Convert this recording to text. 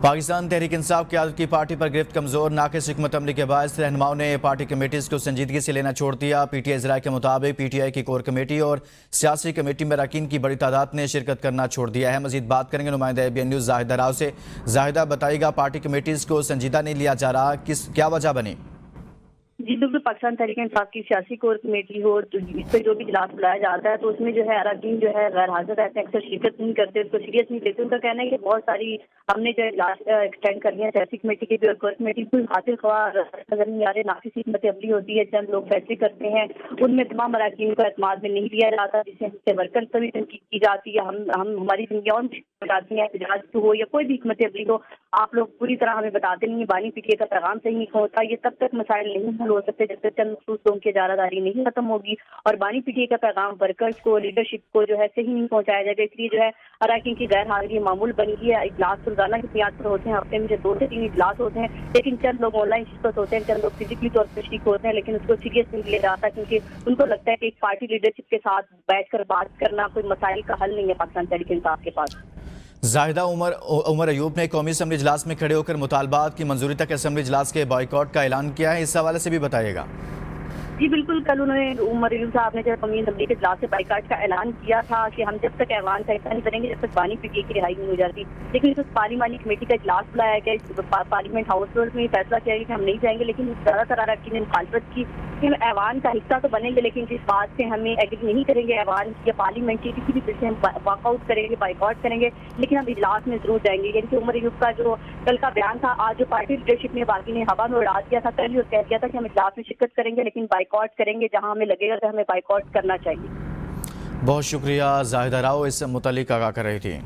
پاکستان تحریک انصاف قیادت کی پارٹی پر گرفت کمزور ناقص حکمت عملی کے باعث رہنماؤں نے پارٹی کمیٹیز کو سنجیدگی سے لینا چھوڑ دیا۔ پی ٹی آئی ذرائع کے مطابق پی ٹی آئی کی کور کمیٹی اور سیاسی کمیٹی میں اراکین کی بڑی تعداد نے شرکت کرنا چھوڑ دیا ہے۔ مزید بات کریں گے نمائندہ A B N news Zahida Rao سے۔ زاہدہ بتائیے گا، پارٹی کمیٹیز کو سنجیدہ نہیں لیا جا رہا، کیا وجہ بنی؟ جی بالکل، پاکستان تحریک انصاف کی سیاسی کور کمیٹی ہو اس پہ جو بھی اجلاس بلایا جاتا ہے تو اس میں جو ہے اراکین جو ہے غیر حاضر رہتے ہیں، اکثر شرکت نہیں کرتے، اس کو سیریس نہیں لیتے۔ ان کا کہنا ہے کہ بہت ساری ہم نے جو اجلاس ایکسٹینڈ کر لیا سیاسی کمیٹی کی بھی اور کور کمیٹی کوئی حاصل خواہ نظر نہیں آ رہے، ناقص حکمت عملی ہوتی ہے، چند لوگ فیصلے کرتے ہیں، ان میں تمام اراکین کو اعتماد میں نہیں لیا جاتا، جس سے ہم سے ورکر سے بھی تنقید کی جاتی ہے، ہماری زندگیوں میں جاتی ہیں، اجلاس ہو یا کوئی بھی حکمت عملی ہو، آپ لوگ پوری طرح ہمیں بتاتے نہیں ہیں، بانی پی ٹی آئی کا پیغام صحیح نہیں ہوتا، یہ تب تک مسائل نہیں حل ہو سکتے جب تک مخصوص لوگوں کی اجارہ داری نہیں ختم ہوگی اور بانی پی ٹی آئی کا پیغام ورکرز کو، لیڈرشپ کو جو ہے صحیح نہیں پہنچایا جائے گا۔ اس لیے جو ہے اراکین کی غیر حاضری معمول بنی ہے۔ اجلاس روزانہ کی بنیاد پر ہوتے ہیں، ہفتے میں 2 سے 3 اجلاس ہوتے ہیں، لیکن چند لوگ آن لائن شرکت ہوتے ہیں، چند لوگ فزیکلی طور پر شریک ہوتے ہیں، لیکن اس کو سیریس نہیں لیا جاتا کیونکہ ان کو لگتا ہے کہ ایک پارٹی لیڈرشپ کے ساتھ بیٹھ کر بات کرنا کوئی مسائل کا حل نہیں ہے پاکستان تحریک انصاف کے پاس۔ زاہدہ عمر ایوب نے قومی اسمبلی اجلاس میں کھڑے ہو کر مطالبات کی منظوری تک اسمبلی اجلاس کے بائیکاٹ کا اعلان کیا ہے، اس حوالے سے بھی بتائیے گا۔ جی بالکل، کل انہوں نے عمر ایوب صاحب نے جب قومی اسمبلی کے اجلاس سے بائیکاٹ کا اعلان کیا تھا کہ ہم جب تک ایوان کا حصہ نہیں کریں گے جب تک بانی پی ٹی آئی کی رہائی نہیں ہو جاتی، لیکن اس پارلیمانی کمیٹی کا اجلاس بلایا گیا، پارلیمنٹ ہاؤس میں فیصلہ کیا گیا کہ ہم نہیں جائیں گے، لیکن زیادہ تر اراکین نے مخالفت کی کہ ہم ایوان کا حصہ تو بنیں گے لیکن جس بات سے ہمیں ایگری نہیں کریں گے ایوان یا پارلیمنٹ کی کسی بھی طرح سے ہم واک آؤٹ کریں گے، بائیکاٹ کریں گے، لیکن ہم اجلاس میں ضرور جائیں گے۔ یعنی کہ عمر ایوب کا جو کل کا بیان تھا، آج جو پارٹی لیڈرشپ نے باقی نے ہوا میں اڑا دیا تھا، کل ہی کہہ دیا تھا کہ ہم اجلاس میں شرکت کریں گے لیکن بائیکاٹ کریں گے جہاں ہمیں لگے گا کہ ہمیں بائیکاٹ کرنا چاہیے۔ بہت شکریہ، زاہدہ راؤ اس متعلق آگاہ کر رہی تھی۔